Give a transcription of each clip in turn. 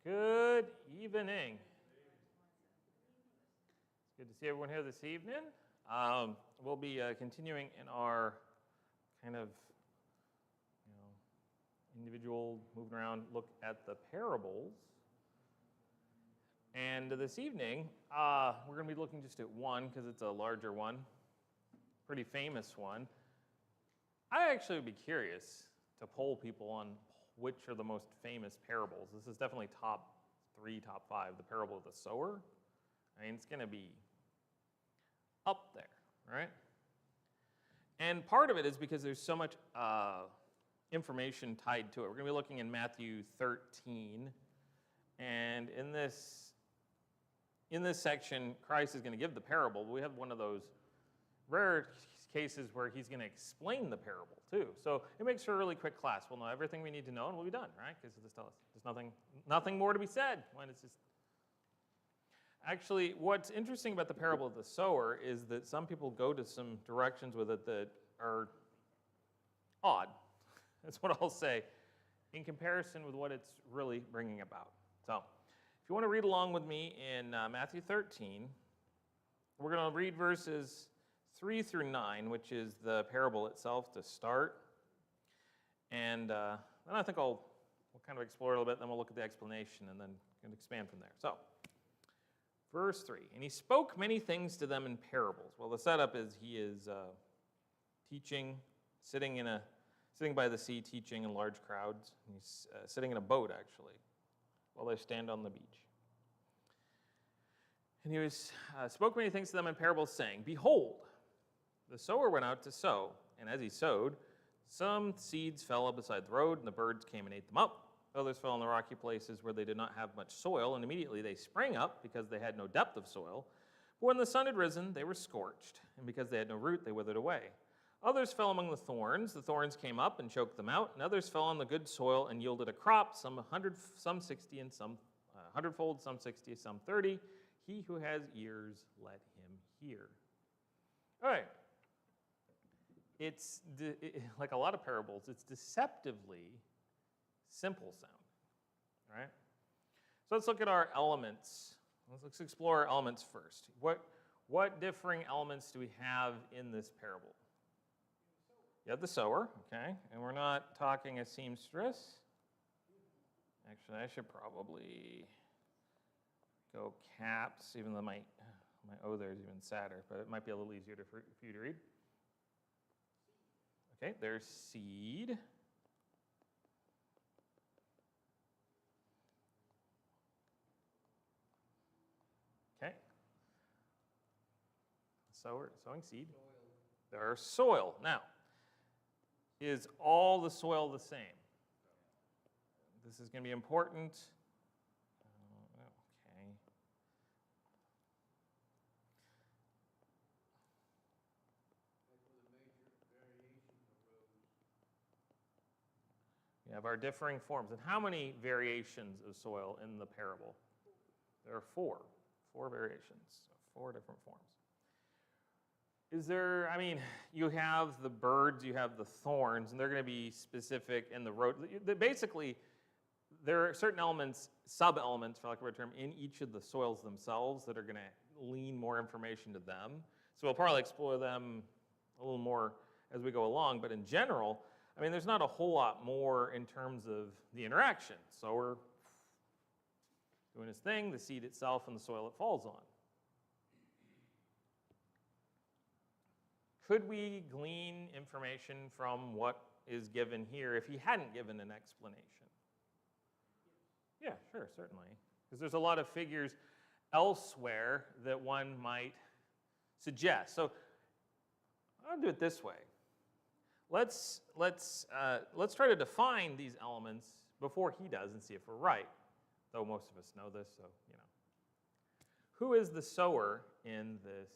Good evening. It's good to see everyone here this evening. We'll be continuing in our kind of, individual moving around look at the parables. And this evening, we're going to be looking just at one because it's a larger one, pretty famous one. I actually would be curious to poll people on which are the most famous parables. This is definitely top 3, top 5. The parable of the sower. I mean, it's going to be up there, right? And part of it is because there's so much information tied to it. We're going to be looking in Matthew 13. And in this section, Christ is going to give the parable. But we have one of those rare cases where he's going to explain the parable too. So it makes for a really quick class. We'll know everything we need to know and we'll be done, right? Because there's nothing more to be said when it's just. Actually, what's interesting about the parable of the sower is that some people go to some directions with it that are odd. That's what I'll say in comparison with what it's really bringing about. So if you want to read along with me in Matthew 13, we're going to read verses 3 through 9, which is the parable itself to start. And then I think we'll kind of explore it a little bit, then we'll look at the explanation and then expand from there. So, verse 3, and he spoke many things to them in parables. Well, the setup is he is teaching, sitting by the sea, teaching in large crowds. He's sitting in a boat, actually, while they stand on the beach. And he spoke many things to them in parables, saying, Behold, the sower went out to sow, and as he sowed, some seeds fell beside the road, and the birds came and ate them up. Others fell in the rocky places where they did not have much soil, and immediately they sprang up because they had no depth of soil. But when the sun had risen, they were scorched, and because they had no root, they withered away. Others fell among the thorns came up and choked them out, and others fell on the good soil and yielded a crop, some 100, some 60, and some 100-fold, some 60, some 30. He who has ears, let him hear. All right. It's like a lot of parables, it's deceptively simple sound, right? So let's look at our elements. Let's explore our elements first. What differing elements do we have in this parable? You have the sower, okay, and we're not talking a seamstress. Actually, I should probably go caps, even though my O there is even sadder, but it might be a little easier for you to read. Okay, there's seed. Okay. Sowing seed. There's soil. Now, is all the soil the same? This is going to be important. Okay. We have our differing forms. And how many variations of soil in the parable? There are 4. 4 variations, so 4 different forms. You have the birds, you have the thorns, and they're going to be specific in the road. Basically, there are certain elements, sub-elements, for lack of a better term, in each of the soils themselves that are going to lean more information to them. So we'll probably explore them a little more as we go along, but in general, there's not a whole lot more in terms of the interaction. So we're doing his thing, the seed itself, and the soil it falls on. Could we glean information from what is given here if he hadn't given an explanation? Yeah, sure, certainly. Because there's a lot of figures elsewhere that one might suggest. So I'll do it this way. Let's try to define these elements before he does and see if we're right. Though most of us know this, so Who is the sower in this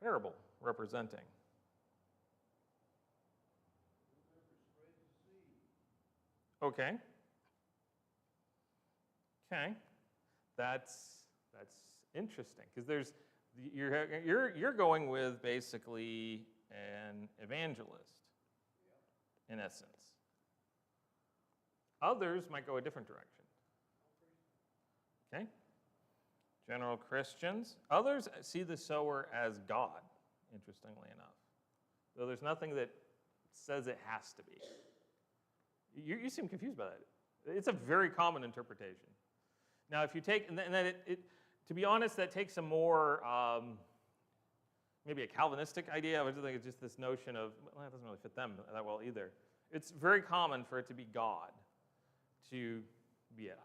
parable representing? Okay. Okay. That's interesting because you're going with basically an evangelist in essence. Others might go a different direction. Okay? General Christians. Others see the sower as God, interestingly enough. So there's nothing that says it has to be. You seem confused by that. It's a very common interpretation. Now, if you take, and then to be honest, that takes a more, maybe a Calvinistic idea. I think it's just this notion of, well, that doesn't really fit them that well either. It's very common for it to be God, to be it.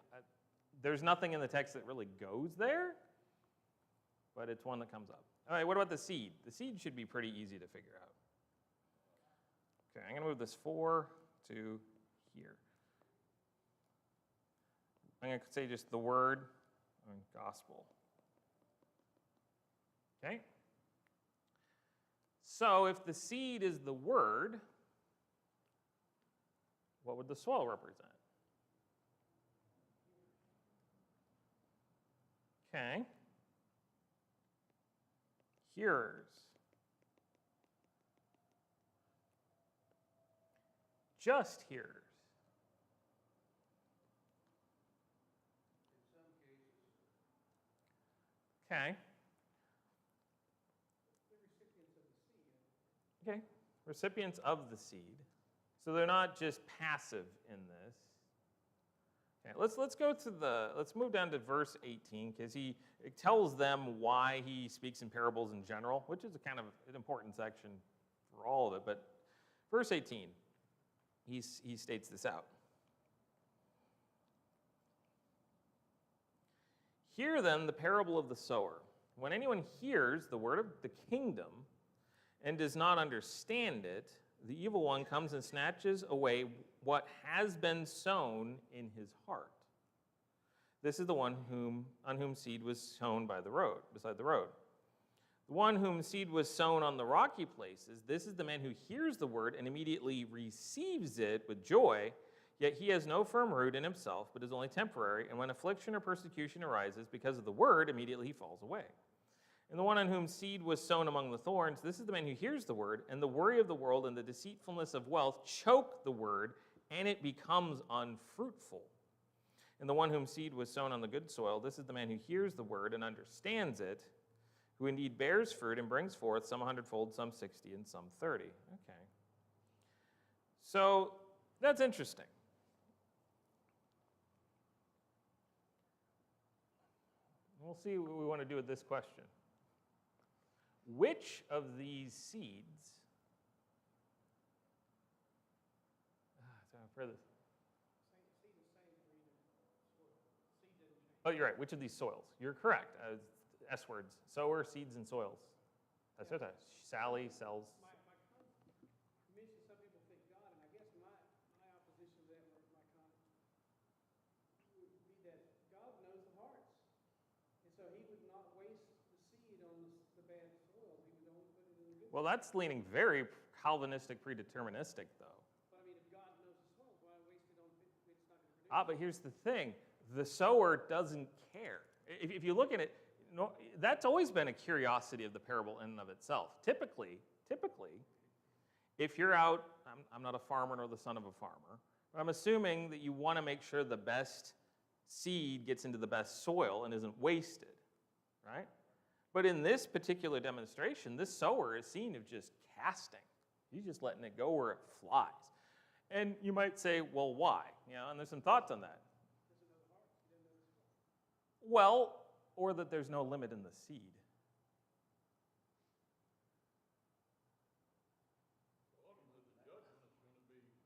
There's nothing in the text that really goes there, but it's one that comes up. All right, what about the seed? The seed should be pretty easy to figure out. Okay, I'm going to move this 4 to here. I'm going to say just the word and gospel. Okay? So if the seed is the word, what would the soil represent? Okay. Hearers. Just hearers. Okay. Okay. Recipients of the seed. So they're not just passive in this. Okay, let's move down to verse 18, because it tells them why he speaks in parables in general, which is a kind of an important section for all of it. But verse 18, he states this out. Hear then the parable of the sower. When anyone hears the word of the kingdom and does not understand it, the evil one comes and snatches away what has been sown in his heart. This is the one on whom seed was sown beside the road. The one whom seed was sown on the rocky places, this is the man who hears the word and immediately receives it with joy, yet he has no firm root in himself, but is only temporary, and when affliction or persecution arises because of the word, immediately he falls away. And the one on whom seed was sown among the thorns, this is the man who hears the word, and the worry of the world and the deceitfulness of wealth choke the word, and it becomes unfruitful. And the one whom seed was sown on the good soil, this is the man who hears the word and understands it, who indeed bears fruit and brings forth some 100-fold, some 60, and some 30. Okay. So that's interesting. We'll see what we want to do with this question. Which of these seeds, oh, you're right, which of these soils? You're correct, S words, sower, seeds, and soils. That's right, Sally sells. You mentioned some people think God, and I guess my opposition to that, my comment, would be that God knows the hearts. And so he would not waste the seed on the bad soil. He would only put it in the good. Well, that's leaning very Calvinistic, predeterministic, though. But I mean, if God knows the soil, why waste it on it's not going to produce? But here's the thing. The sower doesn't care. If you look at it, that's always been a curiosity of the parable in and of itself. Typically, if you're out, I'm not a farmer nor the son of a farmer, but I'm assuming that you want to make sure the best seed gets into the best soil and isn't wasted, right? But in this particular demonstration, this sower is seen of just casting. He's just letting it go where it flies. And you might say, well, why? And there's some thoughts on that. Well, or that there's no limit in the seed. Ultimately, the judgment is going to be against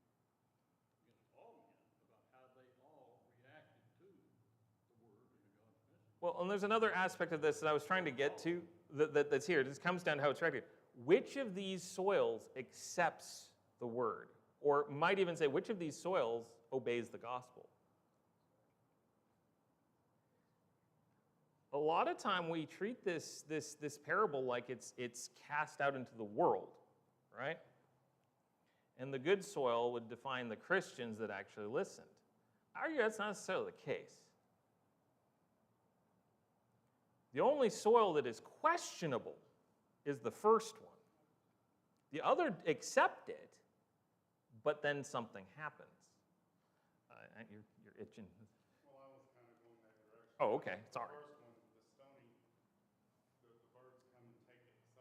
all men about how they all reacted to the word and to God's message. Well, and there's another aspect of this that I was trying to get to that's here. This comes down to how it's directed. Which of these soils accepts the word? Or might even say, which of these soils obeys the gospel? A lot of time we treat this parable like it's cast out into the world, right? And the good soil would define the Christians that actually listened. I argue that's not necessarily the case. The only soil that is questionable is the first one. The other accept it, but then something happens. You're itching. Well, I was kind of going that direction. Oh, okay. Sorry. The first one, the stony, the birds come and take it. So,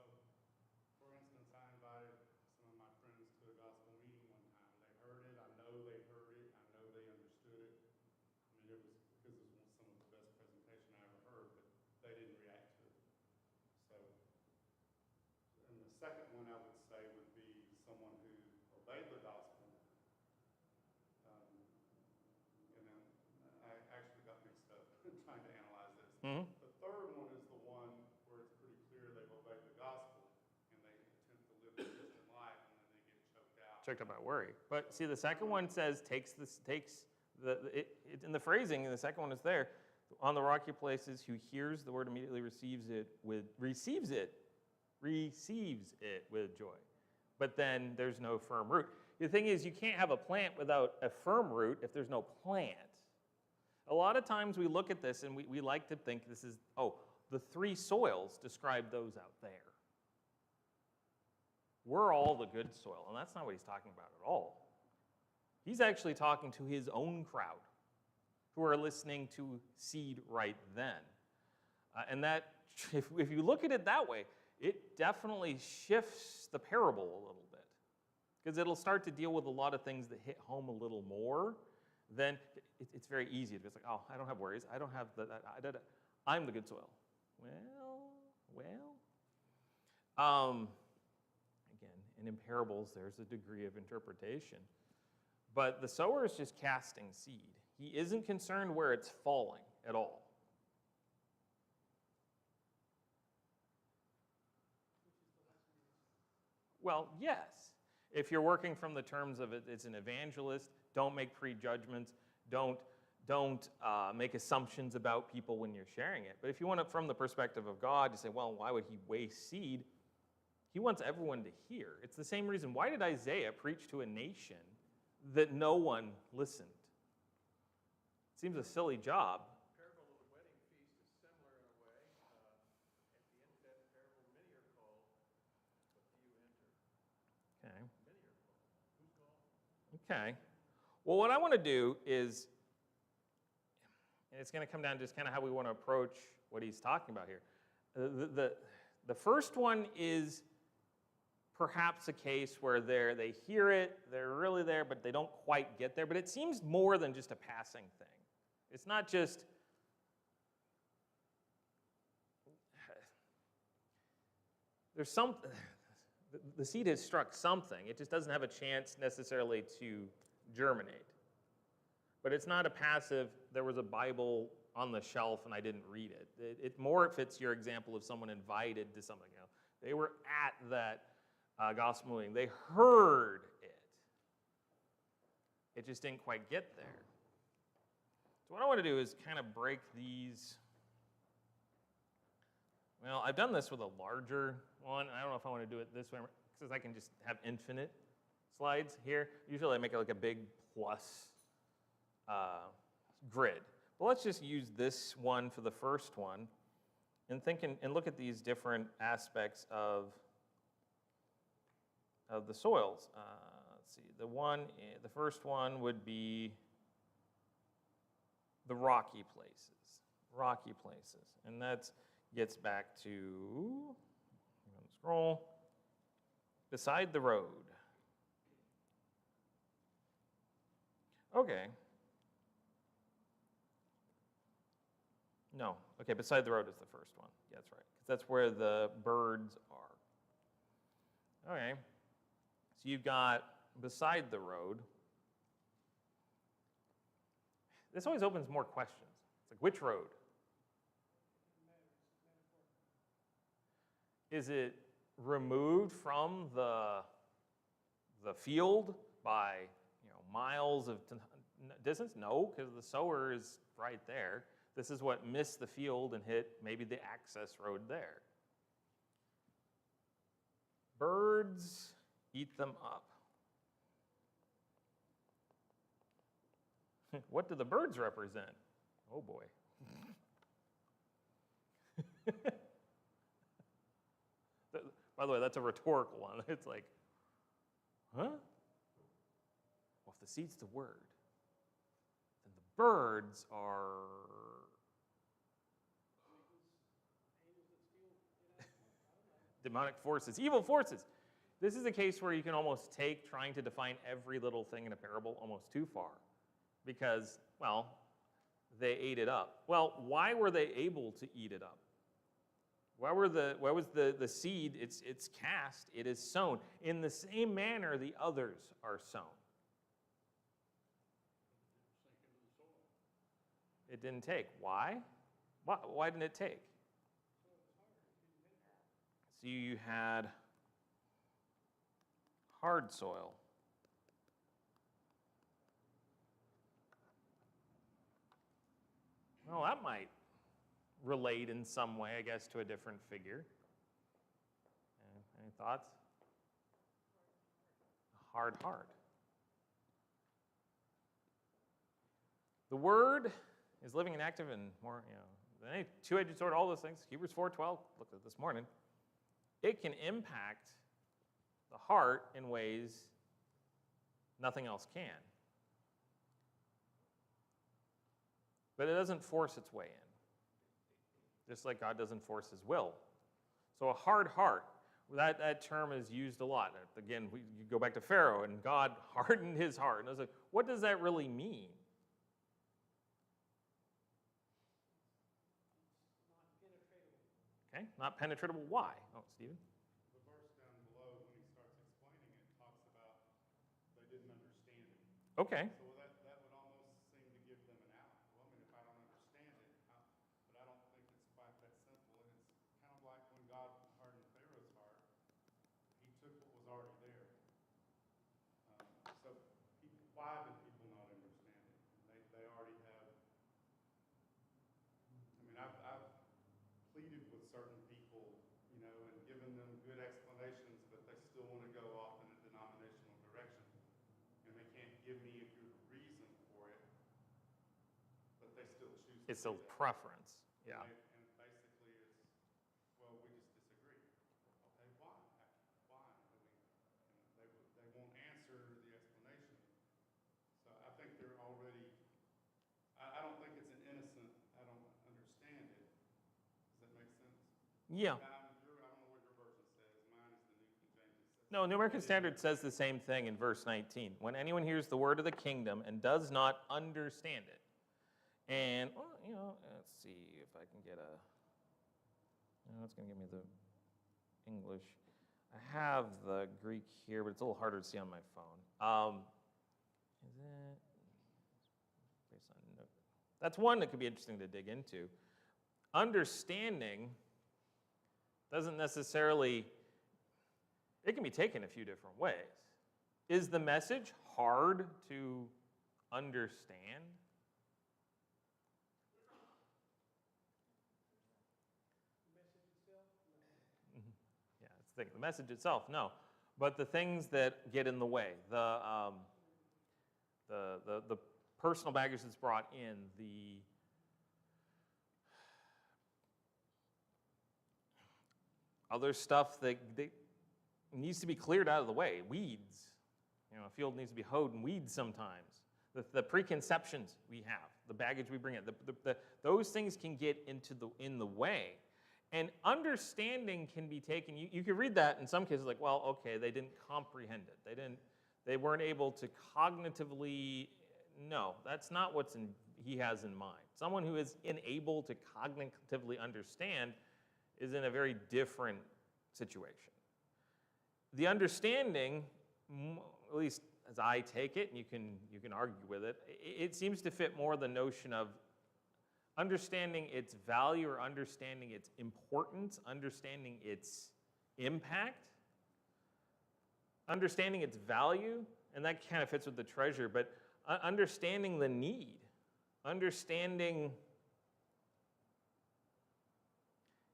for instance, I invited some of my friends to a gospel meeting one time. They heard it. I know they heard it. I know they understood it. I mean, it was because it was some of the best presentation I ever heard, but they didn't react to it. So, and the second one I would say would be someone who obeyed the gospel. And then I actually got mixed up trying to analyze this. Mm-hmm. The third one is the one where it's pretty clear they've obeyed the gospel and they attempt to live a Christian life and then they get choked out. Choked up by worry. But see, the second one says in the phrasing, the second one is there. On the rocky places, who hears the word immediately receives it with joy. But then there's no firm root. The thing is, you can't have a plant without a firm root if there's no plant. A lot of times we look at this and we like to think this is, the three soils describe those out there. We're all the good soil, and that's not what he's talking about at all. He's actually talking to his own crowd who are listening to seed right then. And that, if you look at it that way, it definitely shifts the parable a little bit. Because it'll start to deal with a lot of things that hit home a little more. Then it's very easy to be like, I don't have worries. I don't have I'm the good soil. Again, and in parables, there's a degree of interpretation. But the sower is just casting seed. He isn't concerned where it's falling at all. Well, yes. If you're working from the terms of it's an evangelist, don't make prejudgments, don't make assumptions about people when you're sharing it. But if you want it from the perspective of God, you say, well, why would he waste seed? He wants everyone to hear. It's the same reason. Why did Isaiah preach to a nation that no one listened? It seems a silly job. The parable of the wedding feast is similar in a way. At the end of that parable, many are called, but few enter. Okay. Many are called. Who's called? Okay. Well, what I want to do is, and it's going to come down to just kind of how we want to approach what he's talking about here. The first one is perhaps a case where they hear it, they're really there, but they don't quite get there. But it seems more than just a passing thing. It's not just, there's some, the seed has struck something. It just doesn't have a chance necessarily to germinate. But it's not a passive, there was a Bible on the shelf and I didn't read it. It more fits your example of someone invited to something else. They were at that gospel meeting. They heard it. It just didn't quite get there. So what I want to do is kind of break these. Well, I've done this with a larger one. I don't know if I want to do it this way, because I can just have infinite slides here. Usually I make it like a big plus grid. But let's just use this one for the first one and look at these different aspects of the soils. Let's see. The first one would be the rocky places. And that gets back to, I'm going to scroll, beside the road. Okay. No. Okay, beside the road is the first one. Yeah, that's right. Because that's where the birds are. Okay. So you've got beside the road. This always opens more questions. It's like, which road? Is it removed from the field by miles of distance? No, because the sower is right there. This is what missed the field and hit maybe the access road there. Birds eat them up. What do the birds represent? Oh boy. By the way, that's a rhetorical one. It's like, huh? Well, if the seed's the word, Birds are demonic forces, evil forces. This is a case where you can almost take trying to define every little thing in a parable almost too far because, well, they ate it up. Well, why were they able to eat it up? Why was the seed, it's cast, it is sown. In the same manner, the others are sown. It didn't take. Why? Why didn't it take? So you had hard soil. Well, that might relate in some way, I guess, to a different figure. Any thoughts? Hard heart. The word is living and active and more, than any two-edged sword, all those things. Hebrews 4:12, looked at this morning. It can impact the heart in ways nothing else can. But it doesn't force its way in, just like God doesn't force his will. So a hard heart, that term is used a lot. Again, you go back to Pharaoh, and God hardened his heart. And I was like, what does that really mean? Okay, not penetratable. Why? Oh, Stephen? The verse down below, when he starts explaining it, talks about they didn't understand it. Okay. So that would almost seem to give them an out. Well, I mean, if I don't understand it, but I don't think it's quite that simple. And it's kind of like when God hardened Pharaoh's heart, he took what was already there. So why did people not understand it? They already have. I mean, I've pleaded with certain people, and given them good explanations, but they still want to go off in a denominational direction. And they can't give me a good reason for it, but they still choose to It's a do that. preference. Yeah. And basically it's, well, we just disagree. Okay, why? Why? I mean, they won't answer the explanation. So I think they're already, I don't think it's an innocent, I don't understand it. Does that make sense? Yeah. I don't know what your version says. Mine is the New King James. It says, No, New American Standard says the same thing in verse 19. When anyone hears the word of the kingdom and does not understand it. And, let's see if I can get it's going to give me the English. I have the Greek here, but it's a little harder to see on my phone. Is it? Based on note. That's one that could be interesting to dig into. Understanding doesn't necessarily, it can be taken a few different ways. Is the message hard to understand? Yeah, it's the thing. The message itself, no. But the things that get in the way, the personal baggage that's brought in, the other stuff that needs to be cleared out of the way, weeds. A field needs to be hoed and weeds sometimes. The preconceptions we have, the baggage we bring in, those things can get in the way. And understanding can be taken, you could read that in some cases like, well, okay, they didn't comprehend it. They weren't able to cognitively, no, that's not what he has in mind. Someone who is unable to cognitively understand is in a very different situation. The understanding, at least as I take it, and you can argue with it, it seems to fit more the notion of understanding its value or understanding its importance, understanding its impact, understanding its value, and that kind of fits with the treasure, but understanding the need, understanding,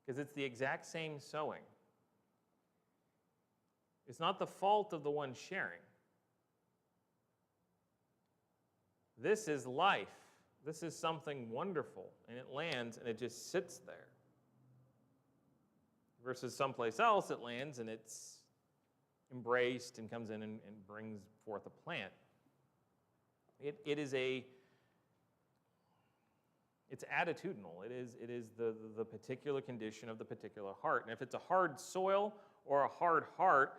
because it's the exact same sowing. It's not the fault of the one sharing. This is life. This is something wonderful, and it lands, and it just sits there. Versus someplace else, it lands, and it's embraced and comes in and brings forth a plant. It is a It's attitudinal. It is the particular condition of the particular heart. And if it's a hard soil or a hard heart,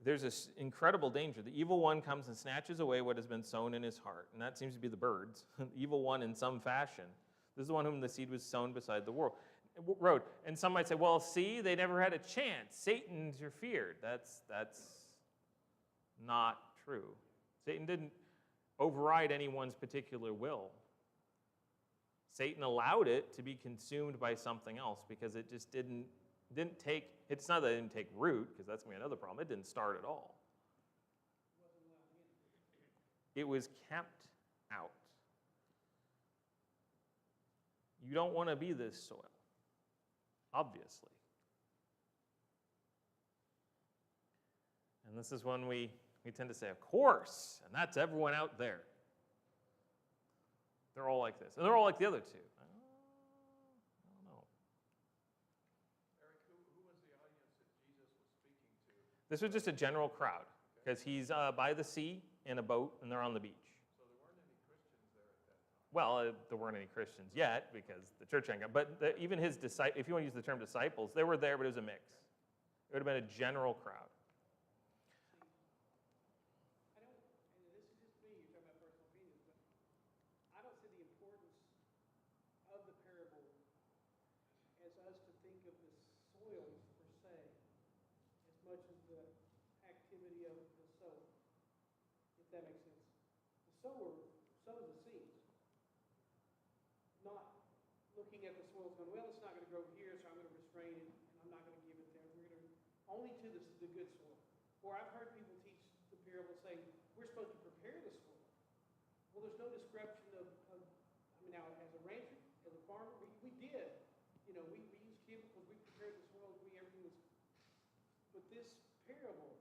there's this incredible danger. The evil one comes and snatches away what has been sown in his heart. And that seems to be the birds. The evil one in some fashion. This is the one whom the seed was sown beside the road. And some might say, well, see, they never had a chance. Satan interfered. That's not true. Satan didn't override anyone's particular will. Satan allowed it to be consumed by something else because it just didn't take, it's not that it didn't take root, because that's going to be another problem. It didn't start at all. It was kept out. You don't want to be this soil, obviously. And this is when we tend to say, of course, and that's everyone out there. They're all like this. And they're all like the other two. I don't know. Eric, who was the audience that Jesus was speaking to? This was just a general crowd, because he's by the sea in a boat, and they're on the beach. So there weren't any Christians there at that time? Well, there weren't any Christians yet, because the church hadn't got, but even his disciples, if you want to use the term disciples, they were there, but it was a mix. It would have been a general crowd. I don't, and this is just me, you're talking about personal opinions, but I don't see the importance of the parable as us to think of the soils per se, as much as the activity of the sower, if that makes sense. The sower sows the seed, not looking at the soils going, well, it's not going to grow here, so I'm going to restrain it, and I'm not going to give it there. We're going to, only to the good soil. Or I've heard people teach the parable saying, we're supposed to prepare the soil. Well, there's no description of I mean, now, as a rancher, as a farmer, we did. You know, we used chemicals, we prepared the soil, everything was. But this parable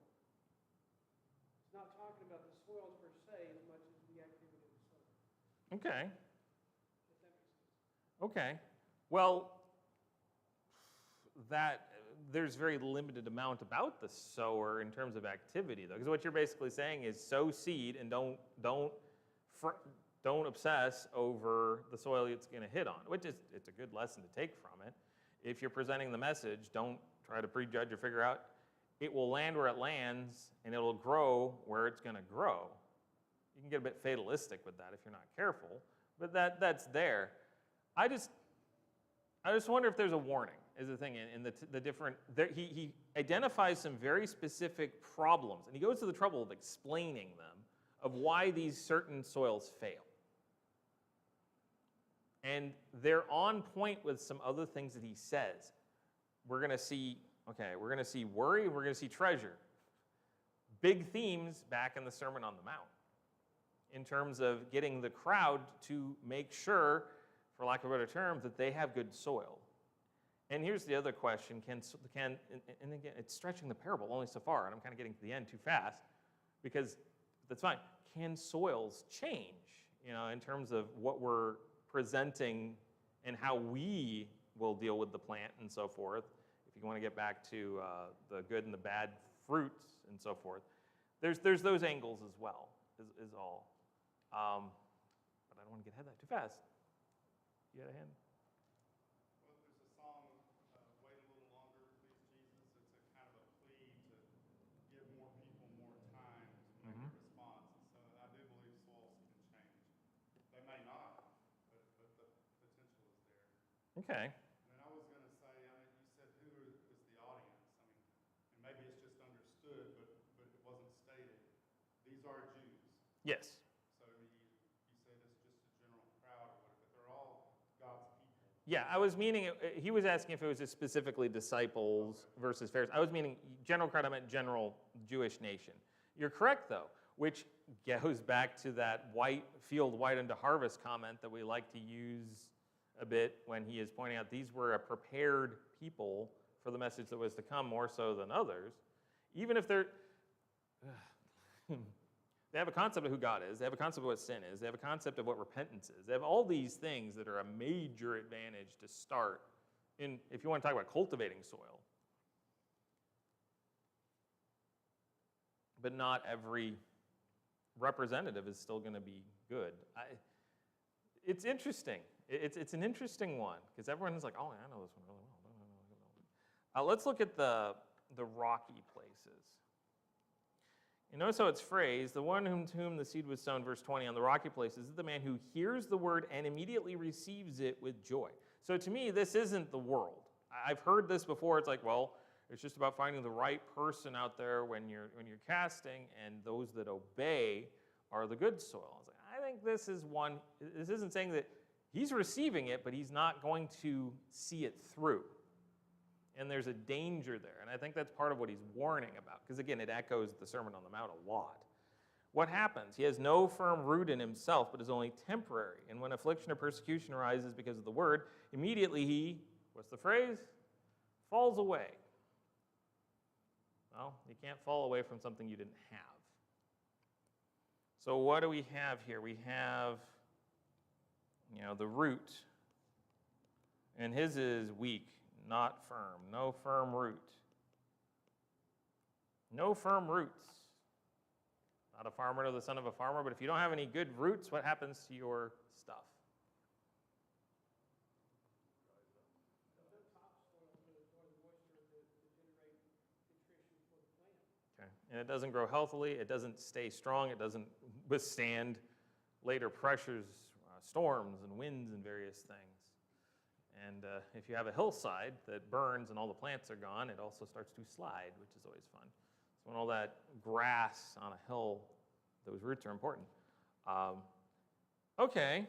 is not talking about the soils per se as much as the activity of the soil. Okay. If that makes sense. Okay. Well, there's very limited amount about the sower in terms of activity, though, because what you're basically saying is sow seed and don't obsess over the soil it's going to hit on, which is it's a good lesson to take from it. If you're presenting the message, don't try to prejudge or figure out. It will land where it lands, and it'll grow where it's going to grow. You can get a bit fatalistic with that if you're not careful, but that's there. I just wonder if there's a warning, is the thing, in the different, he identifies some very specific problems, and he goes to the trouble of explaining them, of why these certain soils fail. And they're on point with some other things that he says. We're going to see worry, and we're going to see treasure. Big themes back in the Sermon on the Mount, in terms of getting the crowd to make sure, for lack of a better term, that they have good soil. And here's the other question, and again, it's stretching the parable only so far, and I'm kind of getting to the end too fast, because that's fine. Can soils change, in terms of what we're presenting and how we will deal with the plant and so forth? If you want to get back to the good and the bad fruits and so forth, there's those angles as well, is all. But I don't want to get ahead of that too fast. You had a hand? Well, there's a song, Wait a Little Longer, Please Jesus. It's a kind of a plea to give more people more time to make a response. And so I do believe soils can change. They may not, but the potential is there. Okay. And then I was going to say, you said who is the audience? And maybe it's just understood, but it wasn't stated. These are Jews. Yes. Yeah, I was meaning, he was asking if it was just specifically disciples versus Pharisees. I was meaning general crowd, I meant general Jewish nation. You're correct, though, which goes back to that field white unto harvest comment that we like to use a bit when he is pointing out these were a prepared people for the message that was to come more so than others. Even if they're... They have a concept of who God is. They have a concept of what sin is. They have a concept of what repentance is. They have all these things that are a major advantage to start in, if you want to talk about cultivating soil. But not every representative is still going to be good. It's interesting. It's an interesting one because everyone's like, oh, I know this one really well. Let's look at the rocky places. You notice how it's phrased, the one to whom the seed was sown, verse 20, on the rocky places is the man who hears the word and immediately receives it with joy. So to me, this isn't the world. I've heard this before. It's like, well, it's just about finding the right person out there when you're casting, and those that obey are the good soil. I think this isn't saying that he's receiving it, but he's not going to see it through. And there's a danger there. And I think that's part of what he's warning about. Because again, it echoes the Sermon on the Mount a lot. What happens? He has no firm root in himself, but is only temporary. And when affliction or persecution arises because of the word, immediately he, what's the phrase? Falls away. Well, you can't fall away from something you didn't have. So what do we have here? We have, the root. And his is weak, not firm. No firm root. No firm roots. Not a farmer nor the son of a farmer, but if you don't have any good roots, what happens to your stuff? The topsoil to absorb the moisture to generate nutrition for the plant. Okay. And it doesn't grow healthily. It doesn't stay strong. It doesn't withstand later pressures, storms, and winds and various things. And if you have a hillside that burns and all the plants are gone, it also starts to slide, which is always fun. So when all that grass on a hill, those roots are important. Okay.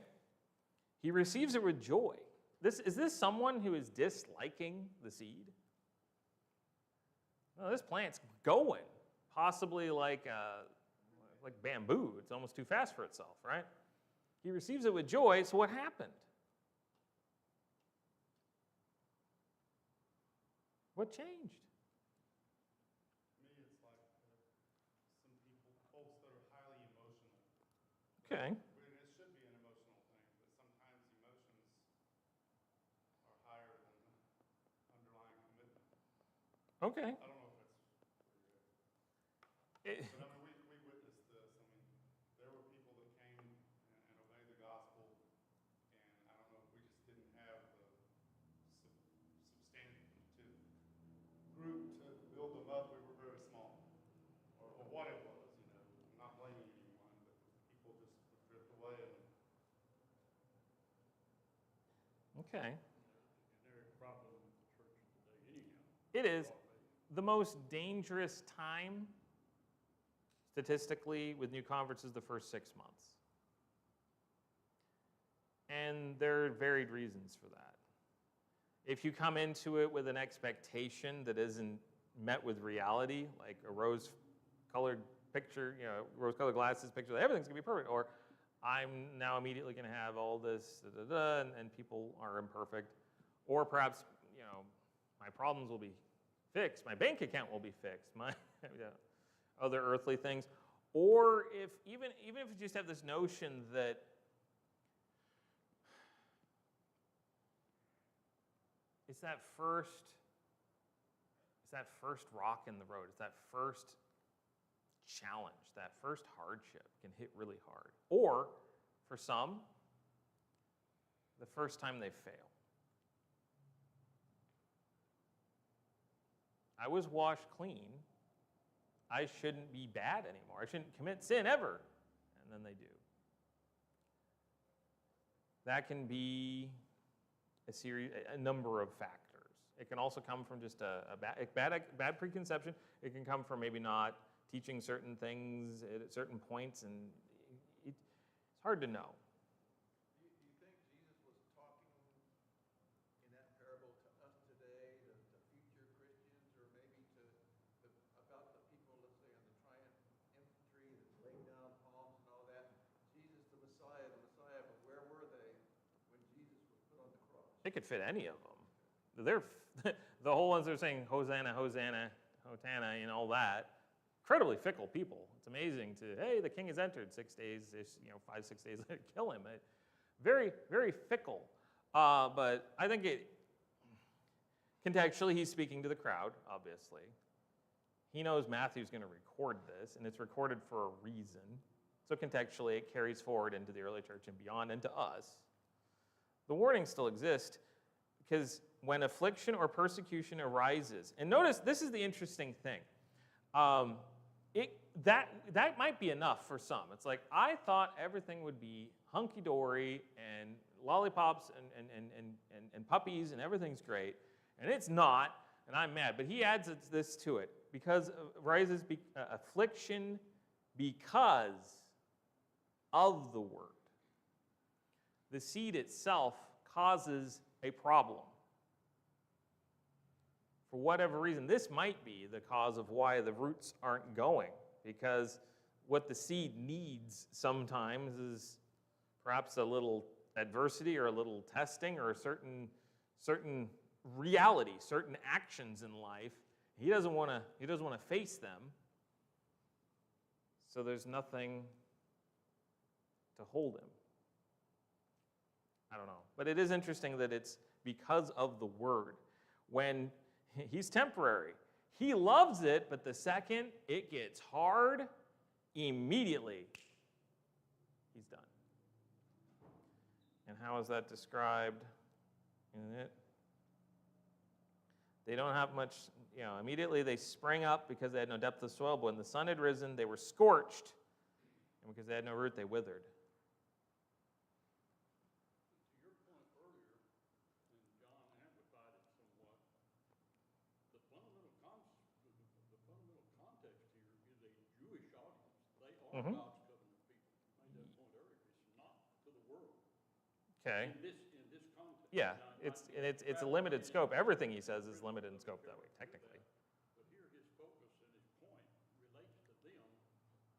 He receives it with joy. Is this someone who is disliking the seed? No, this plant's going, possibly like bamboo. It's almost too fast for itself, right? He receives it with joy, so what happened? What changed? To me, it's like some folks that are highly emotional. Okay. And it should be an emotional thing, but sometimes emotions are higher than the underlying commitment. Okay. I don't know if that's pretty good. But I mean, we witnessed this. I mean, there were people that came and obeyed the gospel, and I don't know if we just didn't have the substantive group to build them up. We were very small, or what it was, I'm not blaming anyone, but people just would drift away. Okay. Generic problem with the church today anyhow. It is the most dangerous time, statistically, with new converts is the first 6 months. And there are varied reasons for that. If you come into it with an expectation that isn't met with reality, like a rose-colored picture, rose-colored glasses picture, that everything's going to be perfect, or I'm now immediately going to have all this, and people are imperfect, or perhaps, my problems will be fixed, my bank account will be fixed, my other earthly things, or if even if you just have this notion that it's that first rock in the road. It's that first challenge, that first hardship can hit really hard. Or, for some, the first time they fail. I was washed clean. I shouldn't be bad anymore. I shouldn't commit sin ever. And then they do. That can be a number of factors. It can also come from just a bad preconception. It can come from maybe not teaching certain things at certain points, and it's hard to know. Do you think Jesus was talking in that parable to us today, to future Christians, or maybe about the people, let's say, on the triumph infantry that laid down palms and all that? Jesus, the Messiah, but where were they when Jesus was put on the cross? It could fit any of them. They're the whole ones that are saying Hosanna, Hosanna, Hosanna, and all that. Incredibly fickle people. It's amazing hey, the king has entered 6 days, 5-6 days later, kill him. Very, very fickle. But I think contextually, he's speaking to the crowd, obviously. He knows Matthew's going to record this, and it's recorded for a reason. So contextually, it carries forward into the early church and beyond, and to us. The warnings still exist because when affliction or persecution arises, and notice this is the interesting thing. That might be enough for some. It's like, I thought everything would be hunky-dory and lollipops and puppies and everything's great, and it's not, and I'm mad. But he adds this to it, because rises affliction because of the word. The seed itself causes a problem. For whatever reason, this might be the cause of why the roots aren't going, because what the seed needs sometimes is perhaps a little adversity or a little testing or a certain reality, certain actions in life. He doesn't want to face them. So there's nothing to hold him. I don't know. But it is interesting that it's because of the word. When he's temporary, he loves it, but the second it gets hard, immediately he's done. And how is that described in it? They don't have much, immediately they sprang up because they had no depth of soil, but when the sun had risen, they were scorched, and because they had no root, they withered. To your point earlier, and John amplified it somewhat, the fundamental context here is a Jewish audience. They are God's covenant people. You made that point earlier. It's not to the world. Okay. In this context. Yeah, it's a limited scope. Everything he says is limited in scope that way, technically. But here his focus and his point relates to them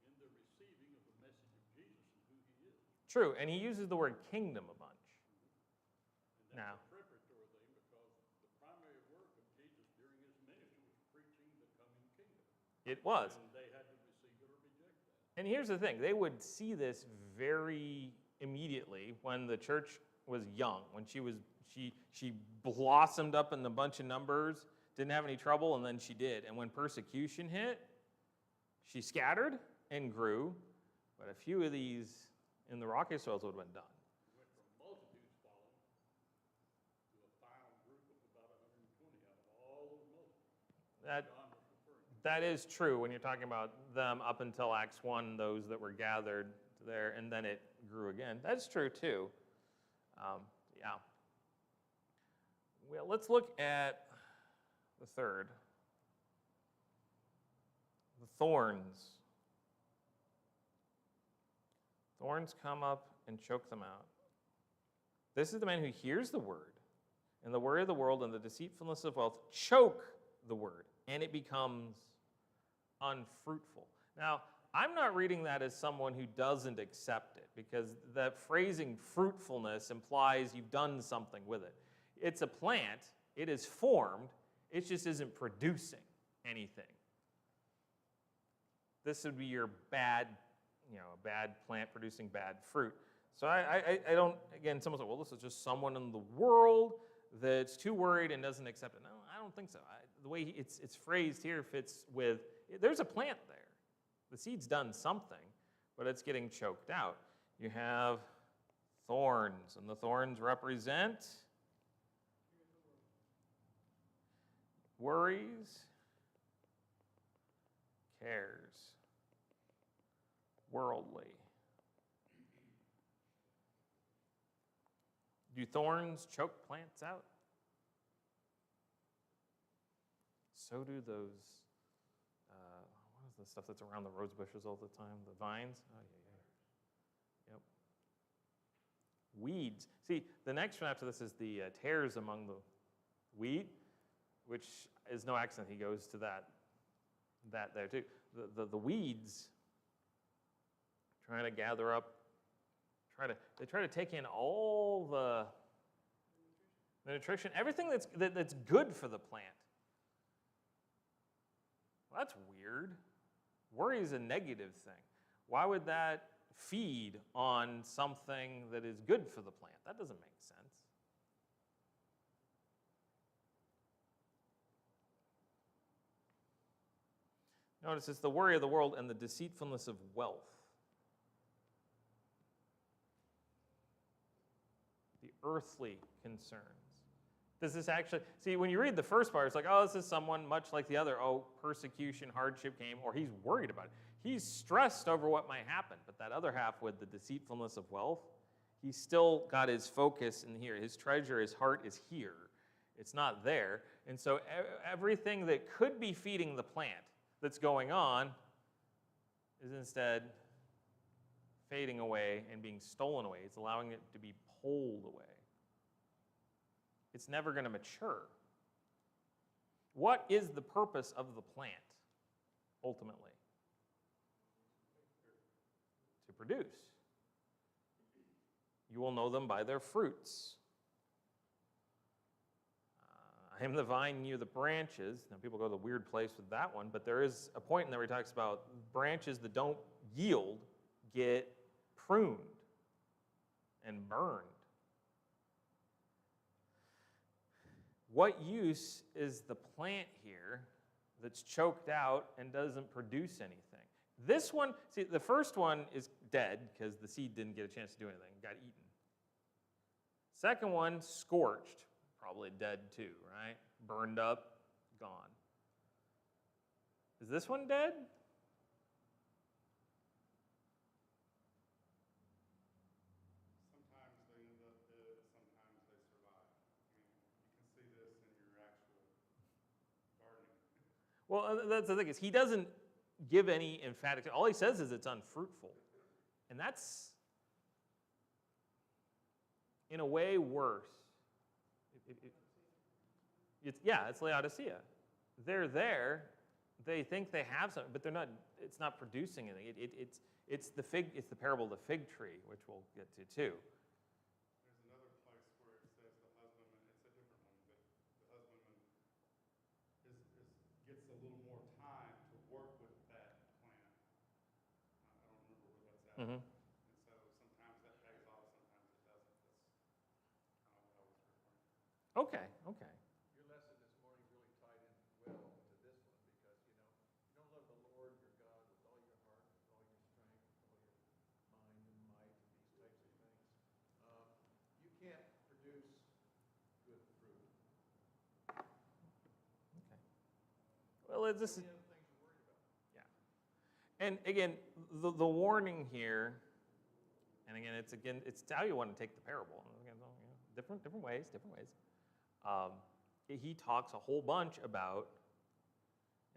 in the receiving of the message of Jesus and who he is. True, and he uses the word kingdom a bunch. And Now. that's a preparatory thing, because the primary work of Jesus during his ministry was preaching the coming kingdom. It was. And they had to receive it or reject that. And here's the thing. They would see this very immediately when the church was young, when she blossomed up in a bunch of numbers, didn't have any trouble, and then she did. And when persecution hit, she scattered and grew, but a few of these in the rocky soils would have been done. We went from multitudes following to a final group of about 120 out of all those multitudes. That John was referring to. That is true when you're talking about them up until Acts 1, those that were gathered there, and then it grew again. That's true too. Yeah. Well, let's look at the third. The thorns. Thorns come up and choke them out. This is the man who hears the word, and the worry of the world and the deceitfulness of wealth choke the word, and it becomes unfruitful. Now, I'm not reading that as someone who doesn't accept it, because that phrasing fruitfulness implies you've done something with it. It's a plant, it is formed, it just isn't producing anything. This would be your bad, a bad plant producing bad fruit. So I don't, again, someone's like, well, this is just someone in the world that's too worried and doesn't accept it. No, I don't think so. The way it's phrased here fits with, there's a plant there. The seed's done something, but it's getting choked out. You have thorns, and the thorns represent worries, cares, worldly. Do thorns choke plants out? So do those, what is the stuff that's around the rose bushes all the time? The vines? Oh, yeah. Yep. Weeds. See, the next one after this is the tares among the wheat, which is no accident. He goes to that there too. The weeds trying to gather up, they try to take in all the nutrition, everything that's good for the plant. Well, that's weird. Worry is a negative thing. Why would that feed on something that is good for the plant? That doesn't make sense. Notice it's the worry of the world and the deceitfulness of wealth. earthly concerns. Does this actually, see, when you read the first part, it's like, oh, this is someone much like the other. Oh, persecution, hardship came, or he's worried about it. He's stressed over what might happen. But that other half with the deceitfulness of wealth, he's still got his focus in here. His treasure, his heart is here. It's not there. And so everything that could be feeding the plant that's going on is instead fading away and being stolen away. It's allowing it to be pulled away. It's never going to mature. What is the purpose of the plant, ultimately? To produce. You will know them by their fruits. I am the vine, you the branches. Now, people go to the weird place with that one, but there is a point in there where he talks about branches that don't yield get pruned and burned. What use is the plant here that's choked out and doesn't produce anything? This one, see, the first one is dead because the seed didn't get a chance to do anything, got eaten. Second one, scorched, probably dead too, right? Burned up, gone. Is this one dead? Sometimes they end up dead, sometimes they survive. I mean, you can see this in your actual gardening. Well, that's the thing is he doesn't give any emphatic. All he says is it's unfruitful, and that's in a way worse. It's Laodicea. They're there. They think they have something, but they're not. It's not producing anything. It's the parable of the fig tree, which we'll get to too. There's another place where it says the husbandman, it's a different one, but the husbandman gets a little more time to work with that plant. I don't remember where that's at. Mm-hmm. And so sometimes that pays off, sometimes it doesn't. That's kind of what I was referring to. Okay. Your lesson this morning really tied in well to this one because, you don't love the Lord your God with all your heart, with all your strength, with all your mind and might, and these types of things. You can't produce good fruit. Okay. Well, this is. Any other things you're worried about? Yeah. And again, the warning here, and again, it's how you want to take the parable. Again, different ways. He talks a whole bunch about,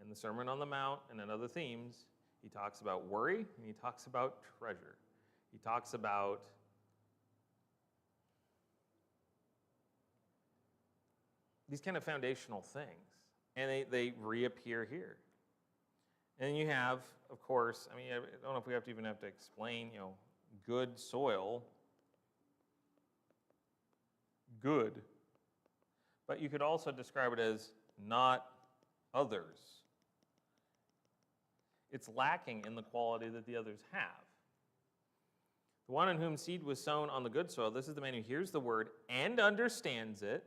in the Sermon on the Mount and in other themes, he talks about worry and he talks about treasure. He talks about these kind of foundational things, and they reappear here. And you have, of course, I don't know if we even have to explain, good soil, good. But you could also describe it as not others. It's lacking in the quality that the others have. The one in whom seed was sown on the good soil, this is the man who hears the word and understands it.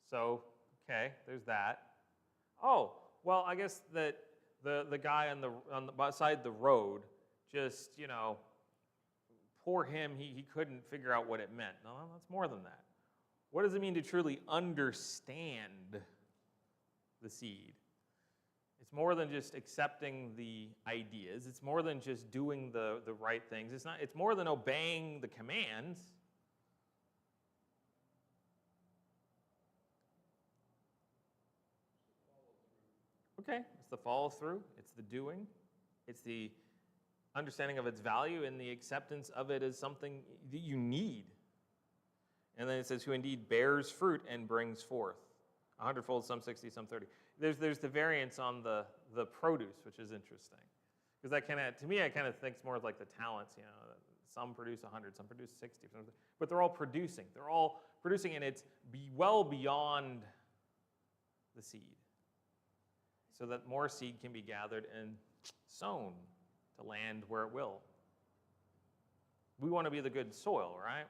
So, okay, there's that. Oh, well, I guess that the guy on the beside the road just, poor him, he couldn't figure out what it meant. No, that's more than that. What does it mean to truly understand the seed? It's more than just accepting the ideas. It's more than just doing the right things. It's more than obeying the commands. Okay, it's the follow through, it's the doing, it's the understanding of its value and the acceptance of it as something that you need. And then it says, who indeed bears fruit and brings forth. 100-fold, some 60, some 30. There's the variance on the produce, which is interesting. Because that to me, I kind of think more of like the talents, some produce 100, some produce 60, but they're all producing. They're all producing, and it's well beyond the seed. So that more seed can be gathered and sown to land where it will. We want to be the good soil, right?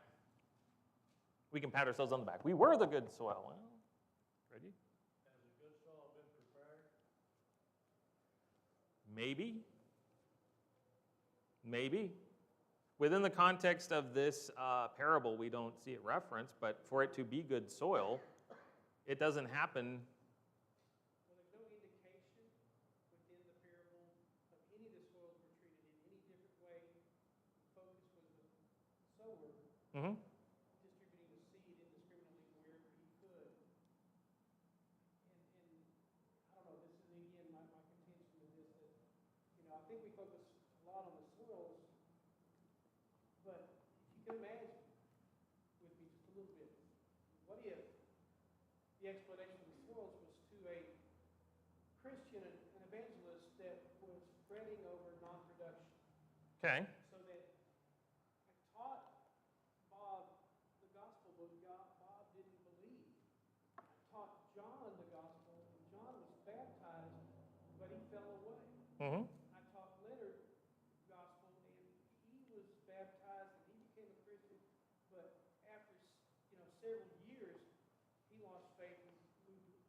We can pat ourselves on the back. We were the good soil. Well, ready? Has the good soil been prepared? Maybe. Within the context of this parable, we don't see it referenced, but for it to be good soil, it doesn't happen. Well, there's no indication within the parable of any of the soils were treated in any different way. The focus was the sower Mhm. distributing the seed indiscriminately wherever he could. And I don't know, this is again my contention with this, that, I think we focus a lot on the soils, but if you can imagine with me just a little bit, what if the explanation of the soils was to a Christian, an evangelist that was spreading over non-production, Okay. so that I taught Bob the gospel, but Bob didn't believe. I taught John the gospel, and John was baptized, but he fell away. Mhm. I taught Leonard the gospel, and he was baptized, and he became a Christian, but after several years, he lost faith and moved.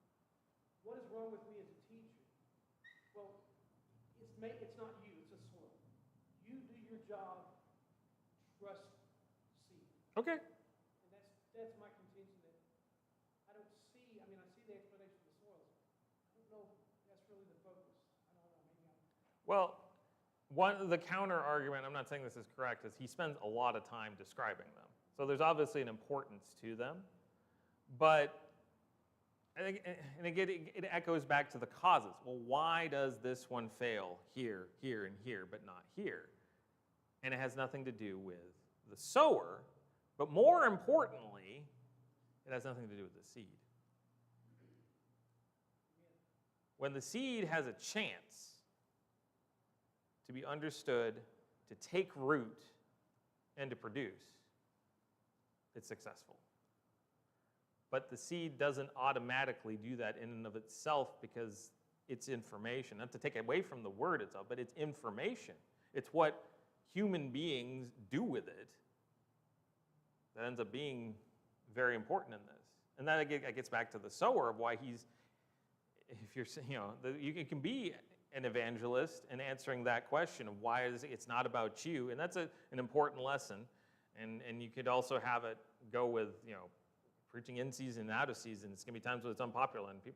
What is wrong with me as a teacher? Well, it's not you, it's a soil. You do your job, trust seed. Okay. And that's my contention, that I see the explanation of the soils. I don't know if that's really the focus. I don't know, maybe I'm. Well, the counter argument, I'm not saying this is correct, is he spends a lot of time describing them. So there's obviously an importance to them. But I think, and again, it echoes back to the causes. Well, why does this one fail here, here, and here, but not here? And it has nothing to do with the sower, but more importantly, it has nothing to do with the seed. When the seed has a chance to be understood, to take root, and to produce, it's successful. But the seed doesn't automatically do that in and of itself because it's information. Not to take away from the word itself, but it's information. It's what human beings do with it that ends up being very important in this. And that gets back to the sower of why you can be an evangelist and answering that question of why it's not about you. And that's an important lesson. And you could also have it go with, preaching in season and out of season. It's going to be times when it's unpopular and you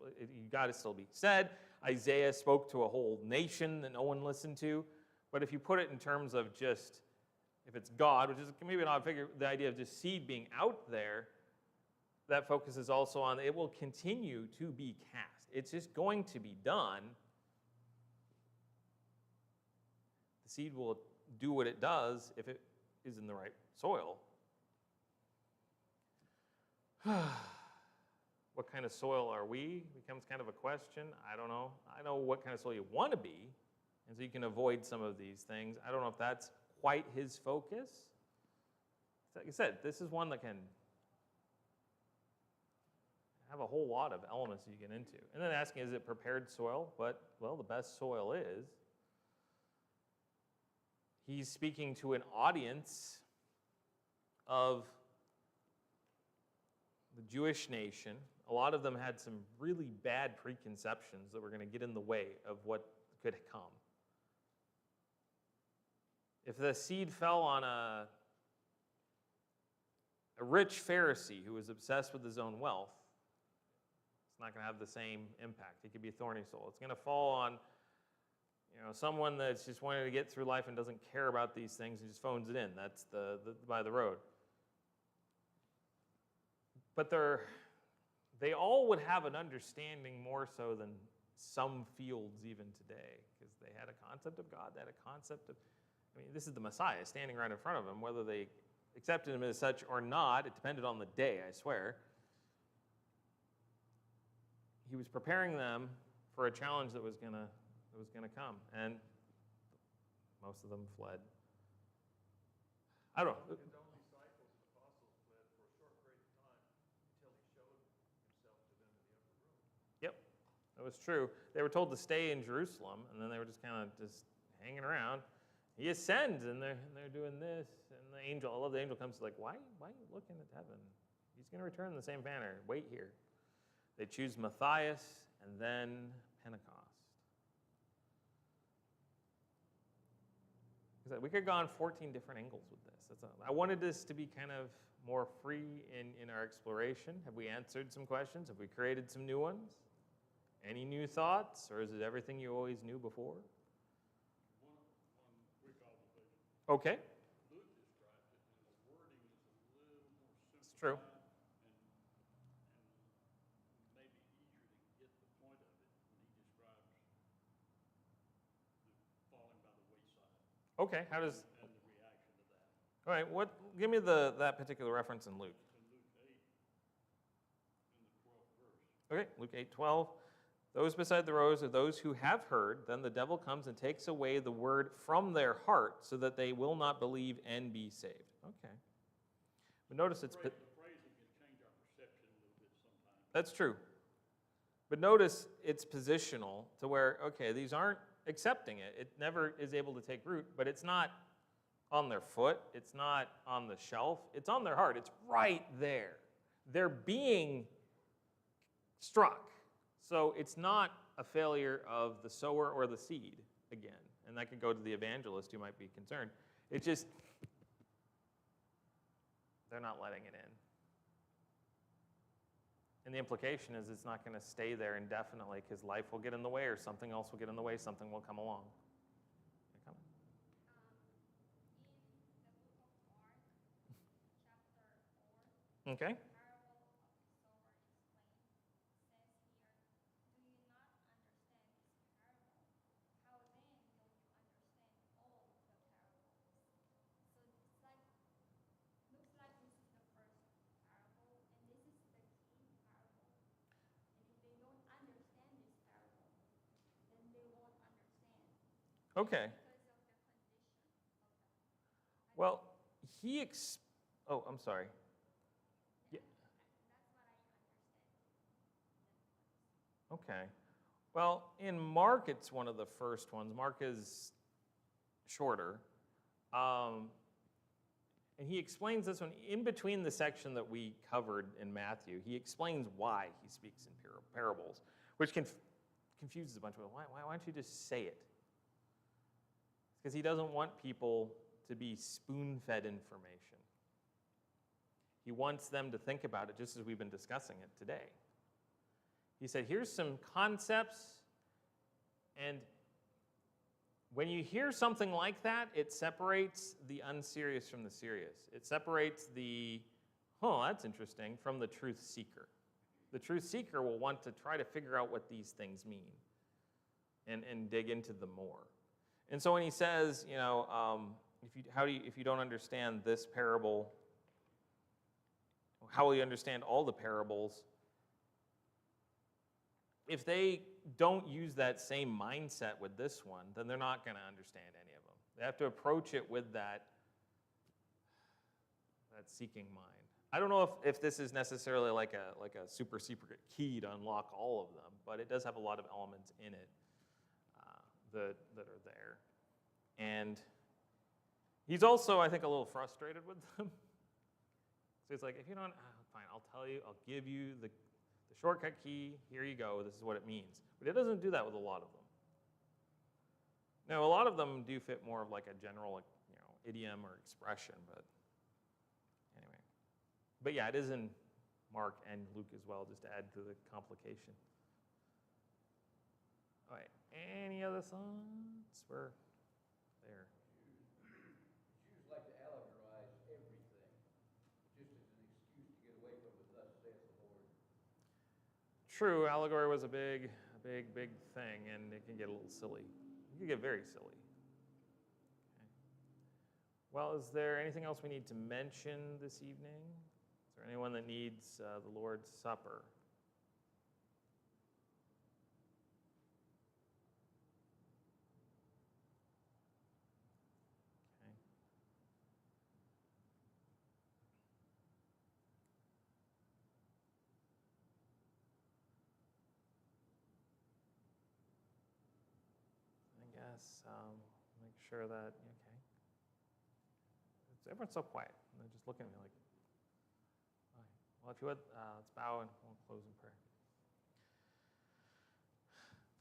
got to still be said. Isaiah spoke to a whole nation that no one listened to. But if you put it in terms of just, if it's God, which is maybe an odd figure, the idea of just seed being out there, that focuses also on it will continue to be cast. It's just going to be done. The seed will do what it does if it is in the right soil. What kind of soil are we? Becomes kind of a question. I don't know. I know what kind of soil you want to be, and so you can avoid some of these things. I don't know if that's quite his focus. Like I said, this is one that can have a whole lot of elements that you get into. And then asking, is it prepared soil? But, well, the best soil is. He's speaking to an audience of the Jewish nation. A lot of them had some really bad preconceptions that were going to get in the way of what could come. If the seed fell on a rich Pharisee who was obsessed with his own wealth, it's not going to have the same impact. It could be a thorny soil. It's going to fall on someone that's just wanting to get through life and doesn't care about these things and just phones it in. That's the by the road. But they all would have an understanding more so than some fields even today, because they had a concept of God, they had a concept of, this is the Messiah standing right in front of them. Whether they accepted him as such or not, it depended on the day, I swear. He was preparing them for a challenge that was gonna come, and most of them fled. I don't know. His own disciples and apostles fled for a short period of time until he showed himself to them in the upper room. Yep, that was true. They were told to stay in Jerusalem, and then they were just kind of just hanging around. He ascends, and they're doing this, and the angel, I love the angel comes like, why are you looking at heaven? He's going to return in the same manner. Wait here. They choose Matthias and then Pentecost. We could have gone 14 different angles with this. I wanted this to be kind of more free in our exploration. Have we answered some questions? Have we created some new ones? Any new thoughts, or is it everything you always knew before? One quick observation. Okay. Luke described it, and the wording is a little more simple. It's true. And maybe easier to get the point of it when he describes the falling by the wayside. Okay. How does? And the reaction to that. All right. Give me that particular reference in Luke. In Luke 8, in the 12th verse. Okay. Luke 8:12. Those beside the roads are those who have heard. Then the devil comes and takes away the word from their heart, so that they will not believe and be saved. Okay. But notice it's. The phrasing can change our perception a little bit sometimes. That's true. But notice it's positional to where, okay, these aren't accepting it. It never is able to take root, but it's not on their foot. It's not on the shelf. It's on their heart. It's right there. They're being struck. So it's not a failure of the sower or the seed, again. And that could go to the evangelist who might be concerned. It's just, they're not letting it in. And the implication is it's not going to stay there indefinitely, because life will get in the way, or something else will get in the way, something will come along. In the book of Mark, chapter 4, Okay. the parable of the sower explained, says here, do you not understand this parable? How then will you understand all the parables? So it's like, looks like this is the first parable, and this is the key parable. And if they don't understand this parable, then they won't understand. Okay. Because of the condition of the. Well, oh, I'm sorry. Yeah. That's what I understand. Okay. Well, in Mark, it's one of the first ones. Mark is shorter. And he explains this one in between the section that we covered in Matthew. He explains why he speaks in parables, which confuses a bunch of people. Why don't you just say it? Because he doesn't want people to be spoon-fed information. He wants them to think about it just as we've been discussing it today. He said, here's some concepts, and when you hear something like that, it separates the unserious from the serious. It separates the, that's interesting, from the truth seeker. The truth seeker will want to try to figure out what these things mean and dig into them more. And so when he says, if you don't understand this parable, how will you understand all the parables? If they don't use that same mindset with this one, then they're not going to understand any of them. They have to approach it with that seeking mind. I don't know if this is necessarily like a super secret key to unlock all of them, but it does have a lot of elements in it that are there. And he's also, I think, a little frustrated with them. So he's like, if you don't, fine, I'll tell you, I'll give you the shortcut key, here you go, this is what it means. But it doesn't do that with a lot of them. Now, a lot of them do fit more of like a general, idiom or expression, but anyway. But yeah, it is in Mark and Luke as well, just to add to the complication. All right, any other thoughts? We're there. Jews like to allegorize everything, just as an excuse to get away from it, thus saith the Lord. True, allegory was a big thing, and it can get a little silly. It can get very silly. Okay. Well, is there anything else we need to mention this evening? Is there anyone that needs the Lord's Supper? Okay. I guess make sure that, okay. Everyone's so quiet. They're just looking at me like, all right. Well, if you would, let's bow and we'll close in prayer.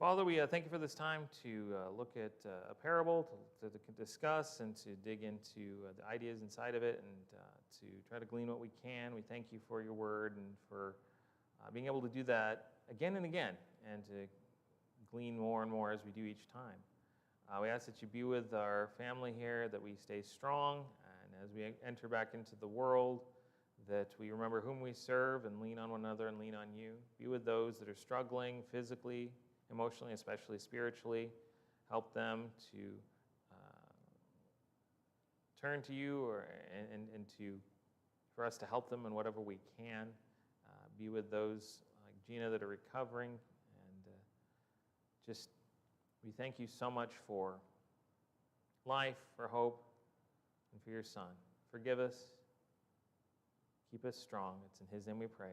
Father, we thank you for this time to look at a parable, to discuss and to dig into the ideas inside of it, and to try to glean what we can. We thank you for your word and for being able to do that again and again, and to glean more and more as we do each time. We ask that you be with our family here, that we stay strong, and as we enter back into the world, that we remember whom we serve and lean on one another and lean on you. Be with those that are struggling physically, emotionally, especially spiritually. Help them to turn to you, and for us to help them in whatever we can. Be with those like Gina that are recovering, and we thank you so much for life, for hope, and for your Son. Forgive us. Keep us strong. It's in his name we pray.